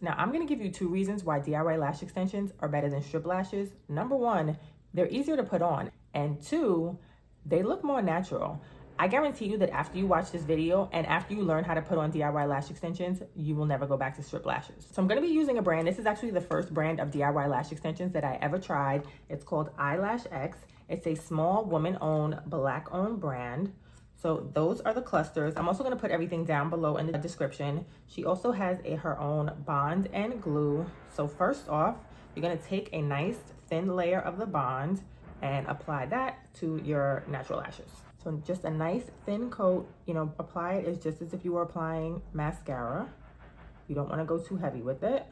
Now, I'm going to give you 2 reasons why DIY lash extensions are better than strip lashes. Number 1, they're easier to put on. And 2, they look more natural. I guarantee you that after you watch this video and after you learn how to put on DIY lash extensions, you will never go back to strip lashes. So I'm going to be using a brand. This is actually the first brand of DIY lash extensions that I ever tried. It's called Eyelash X. It's a small woman-owned, black-owned brand. So those are the clusters. I'm also going to put everything down below in the description. She also has her own bond and glue. So first off, you're going to take a nice thin layer of the bond and apply that to your natural lashes. So just a nice thin coat, apply it as just as if you were applying mascara. You don't want to go too heavy with it.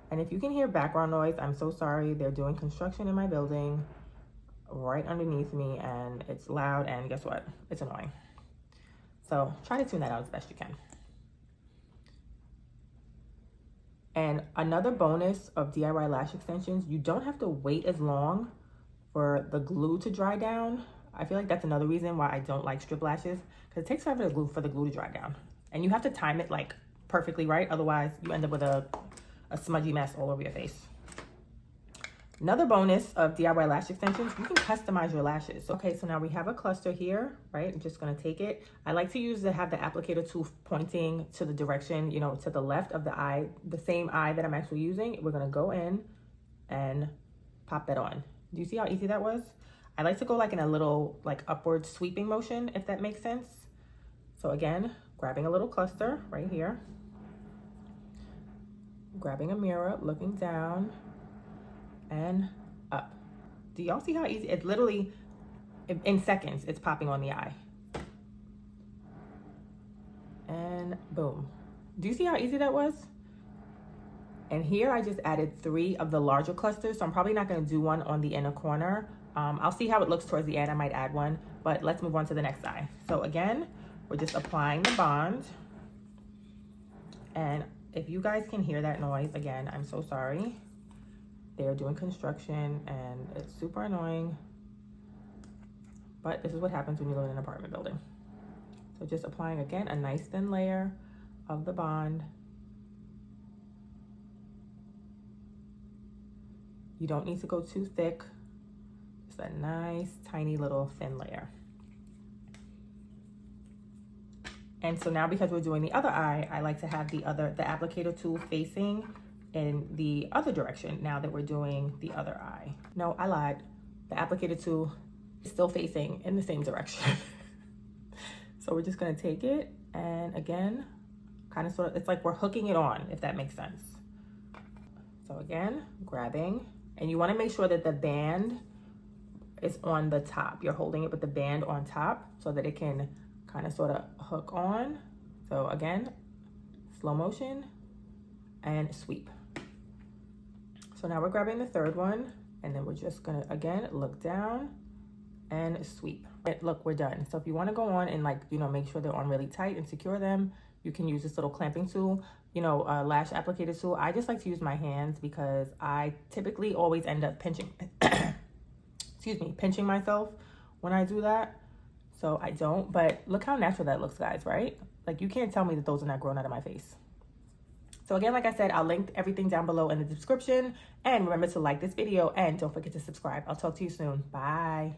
And if you can hear background noise, I'm so sorry. They're doing construction in my building right underneath me, and it's loud, and guess what? It's annoying. So try to tune that out as best you can. And another bonus of DIY lash extensions, you don't have to wait as long for the glue to dry down. I feel like that's another reason why I don't like strip lashes, because it takes forever for the glue to dry down. And you have to time it like perfectly right, otherwise you end up with a smudgy mess all over your face. Another bonus of DIY lash extensions, you can customize your lashes. Okay, so now we have a cluster here, right? I'm just gonna take it. I like to have the applicator tool pointing to the direction, to the left of the eye, the same eye that I'm actually using. We're gonna go in and pop that on. Do you see how easy that was? I like to go like in a little upward sweeping motion, if that makes sense. So again, grabbing a little cluster right here, grabbing a mirror, looking down, and up. Do y'all see how easy? It's literally, in seconds, it's popping on the eye. And boom. Do you see how easy that was? And here I just added 3 of the larger clusters, so I'm probably not gonna do one on the inner corner. I'll see how it looks towards the end. I might add one, but let's move on to the next eye. So again, we're just applying the bond. And if you guys can hear that noise, again, I'm so sorry. They're doing construction and it's super annoying, but this is what happens when you live in an apartment building. So just applying again a nice thin layer of the bond. You don't need to go too thick, just a nice tiny little thin layer. And so now, because we're doing the other eye, I like to have the applicator tool facing in the other direction now that we're doing the other eye. No, I lied. The applicator tool is still facing in the same direction. So we're just gonna take it and again, it's like we're hooking it on, if that makes sense. So again, grabbing, and you wanna make sure that the band is on the top. You're holding it with the band on top so that it can sort of hook on. So again, slow motion and sweep. So now we're grabbing the third one, and then we're just gonna, again, look down and sweep. Look, we're done. So if you wanna go on and make sure they're on really tight and secure them, you can use this little clamping tool, lash applicator tool. I just like to use my hands because I typically always end up pinching, pinching myself when I do that. So I don't, but look how natural that looks, guys, right? Like, you can't tell me that those are not growing out of my face. So again, like I said, I'll link everything down below in the description. And remember to like this video and don't forget to subscribe. I'll talk to you soon. Bye.